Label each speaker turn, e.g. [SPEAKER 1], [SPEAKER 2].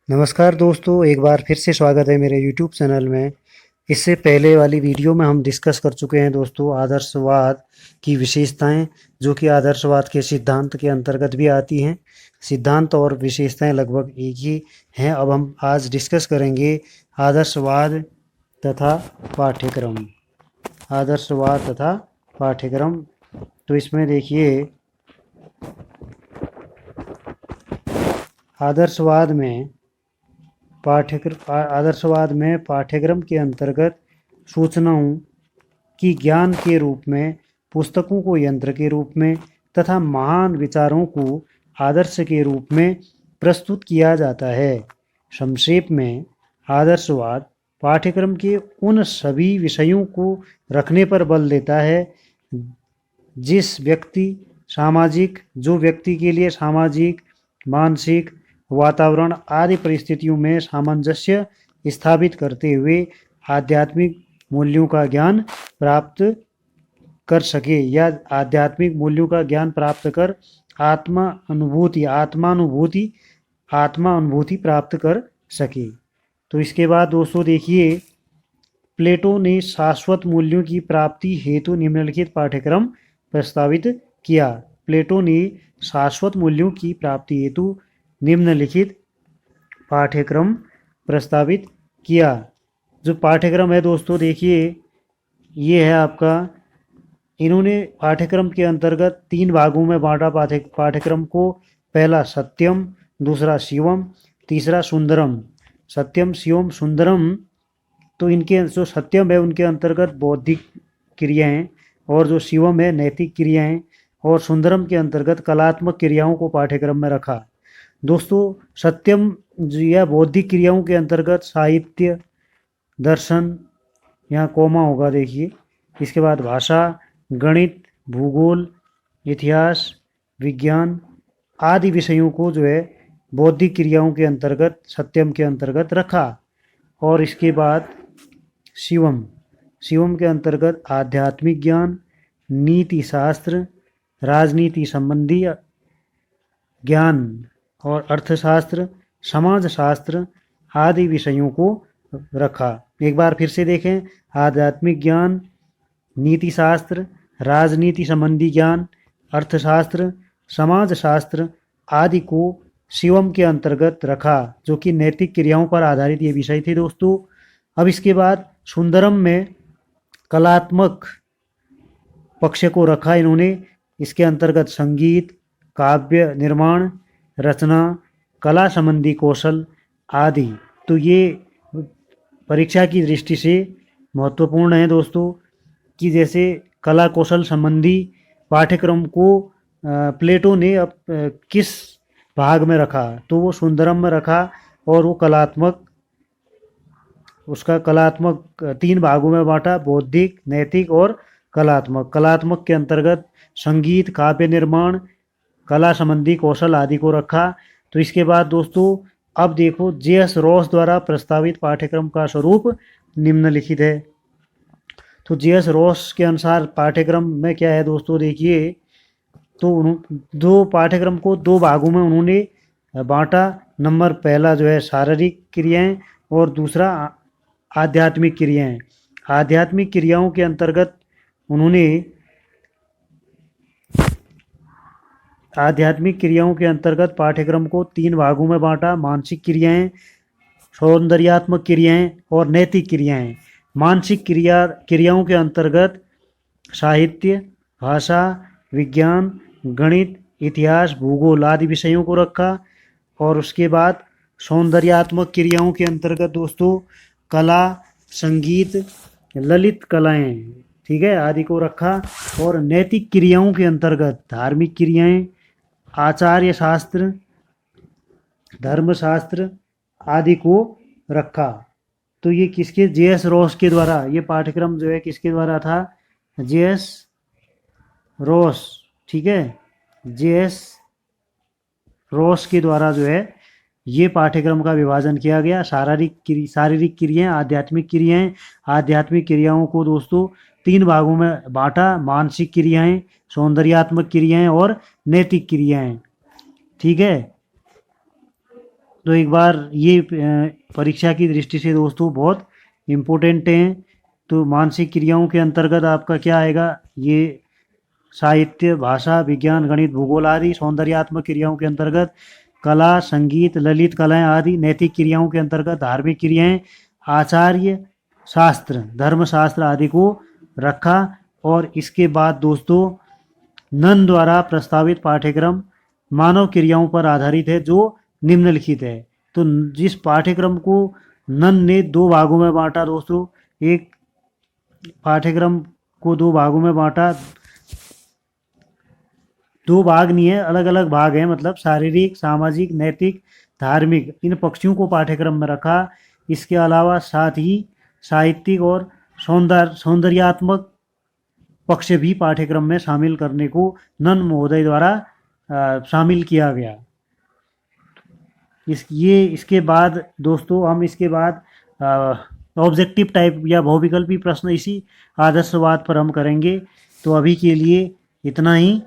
[SPEAKER 1] नमस्कार दोस्तों, एक बार फिर से स्वागत है मेरे यूट्यूब चैनल में। इससे पहले वाली वीडियो में हम डिस्कस कर चुके हैं दोस्तों आदर्शवाद की विशेषताएं, जो कि आदर्शवाद के सिद्धांत के अंतर्गत भी आती हैं। सिद्धांत और विशेषताएं लगभग एक ही हैं। अब हम आज डिस्कस करेंगे आदर्शवाद तथा पाठ्यक्रम। आदर्शवाद तथा पाठ्यक्रम। तो इसमें देखिए, आदर्शवाद में पाठ्यक्रम के अंतर्गत सूचनाओं की ज्ञान के रूप में, पुस्तकों को यंत्र के रूप में तथा महान विचारों को आदर्श के रूप में प्रस्तुत किया जाता है। संक्षेप में, आदर्शवाद पाठ्यक्रम के उन सभी विषयों को रखने पर बल देता है जो व्यक्ति के लिए सामाजिक, मानसिक, वातावरण आदि परिस्थितियों में सामंजस्य स्थापित करते हुए आध्यात्मिक मूल्यों का ज्ञान प्राप्त कर सके, या आध्यात्मिक मूल्यों का ज्ञान प्राप्त कर आत्मानुभूति प्राप्त कर सके। तो इसके बाद दोस्तों देखिए, प्लेटो ने शाश्वत मूल्यों की प्राप्ति हेतु निम्नलिखित पाठ्यक्रम प्रस्तावित किया। प्लेटो ने शाश्वत मूल्यों की प्राप्ति हेतु निम्नलिखित पाठ्यक्रम प्रस्तावित किया। जो पाठ्यक्रम है दोस्तों देखिए, ये है आपका, इन्होंने पाठ्यक्रम के अंतर्गत 3 भागों में बांटा पाठ्यक्रम को। पहला सत्यम, दूसरा शिवम, तीसरा सुंदरम। सत्यम, शिवम, सुंदरम। तो इनके जो सत्यम है उनके अंतर्गत बौद्धिक क्रियाएं, और जो शिवम है नैतिक क्रियाएं, और सुंदरम के अंतर्गत कलात्मक क्रियाओं को पाठ्यक्रम में रखा। दोस्तों सत्यम या बौद्धिक क्रियाओं के अंतर्गत साहित्य, दर्शन, यहाँ कोमा होगा देखिए, इसके बाद भाषा, गणित, भूगोल, इतिहास, विज्ञान आदि विषयों को जो है बौद्धिक क्रियाओं के अंतर्गत, सत्यम के अंतर्गत रखा। और इसके बाद शिवम के अंतर्गत आध्यात्मिक ज्ञान, नीति शास्त्र, राजनीति संबंधी ज्ञान और अर्थशास्त्र, समाज शास्त्र आदि विषयों को रखा। एक बार फिर से देखें, आध्यात्मिक ज्ञान, नीति शास्त्र, राजनीति संबंधी ज्ञान, अर्थशास्त्र, समाज शास्त्र आदि को शिवम के अंतर्गत रखा, जो कि नैतिक क्रियाओं पर आधारित ये विषय थे दोस्तों। अब इसके बाद सुंदरम में कलात्मक पक्ष को रखा इन्होंने। इसके अंतर्गत संगीत, काव्य निर्माण, रचना, कला संबंधी कौशल आदि। तो ये परीक्षा की दृष्टि से महत्वपूर्ण है दोस्तों, कि जैसे कला कौशल संबंधी पाठ्यक्रम को प्लेटो ने अब किस भाग में रखा, तो वो सुंदरम में रखा, और वो कलात्मक 3 भागों में बांटा, बौद्धिक, नैतिक और कलात्मक। कलात्मक के अंतर्गत संगीत, काव्य निर्माण, कला संबंधी कौशल आदि को रखा। तो इसके बाद दोस्तों अब देखो, जे.एस. रॉस द्वारा प्रस्तावित पाठ्यक्रम का स्वरूप निम्नलिखित है। तो जे.एस. रॉस के अनुसार पाठ्यक्रम में क्या है दोस्तों देखिए, तो दो पाठ्यक्रम को 2 भागों में उन्होंने बांटा। नंबर पहला जो है शारीरिक क्रियाएं, और दूसरा आध्यात्मिक क्रियाएं। आध्यात्मिक क्रियाओं के अंतर्गत उन्होंने पाठ्यक्रम को 3 भागों में बांटा, मानसिक क्रियाएं, सौंदर्यात्मक क्रियाएं और नैतिक क्रियाएं। मानसिक क्रियाओं के अंतर्गत साहित्य, भाषा, विज्ञान, गणित, इतिहास, भूगोल आदि विषयों को रखा। और उसके बाद सौंदर्यात्मक क्रियाओं के अंतर्गत दोस्तों कला, संगीत, ललित कलाएं, ठीक है, आदि को रखा। और नैतिक क्रियाओं के अंतर्गत धार्मिक क्रियाएं, आचार्य शास्त्र, धर्मशास्त्र आदि को रखा। तो ये किसके, जे.एस. रॉस के द्वारा, ये पाठ्यक्रम जो है किसके द्वारा था, जे.एस. रॉस, ठीक है, जे.एस. रॉस के द्वारा जो है ये पाठ्यक्रम का विभाजन किया गया। शारीरिक क्रियाएं, आध्यात्मिक क्रियाओं को दोस्तों 3 भागों में बांटा, मानसिक क्रियाएं, सौंदर्यात्मक क्रियाएं और नैतिक क्रियाएं, ठीक है। तो एक बार ये परीक्षा की दृष्टि से दोस्तों बहुत इम्पोर्टेंट हैं। तो मानसिक क्रियाओं के अंतर्गत आपका क्या आएगा, ये साहित्य, भाषा, विज्ञान, गणित, भूगोल आदि। सौंदर्यात्मक क्रियाओं के अंतर्गत कला, संगीत, ललित कलाएं आदि। नैतिक क्रियाओं के अंतर्गत धार्मिक क्रियाएं, आचार्य शास्त्र, धर्मशास्त्र आदि को रखा। और इसके बाद दोस्तों नन द्वारा प्रस्तावित पाठ्यक्रम मानव क्रियाओं पर आधारित है जो निम्नलिखित है। तो जिस पाठ्यक्रम को नन ने दो भागों में बांटा दोस्तों, एक पाठ्यक्रम को दो भागों में बांटा, दो भाग नहीं है, अलग अलग भाग हैं, मतलब शारीरिक, सामाजिक, नैतिक, धार्मिक, इन पक्षों को पाठ्यक्रम में रखा। इसके अलावा साथ ही साहित्यिक और सौंदर्यात्मक पक्ष भी पाठ्यक्रम में शामिल करने को नन महोदय द्वारा शामिल किया गया। इसके बाद दोस्तों हम इसके बाद ऑब्जेक्टिव टाइप या बहुविकल्पी प्रश्न इसी आदर्शवाद पर हम करेंगे। तो अभी के लिए इतना ही।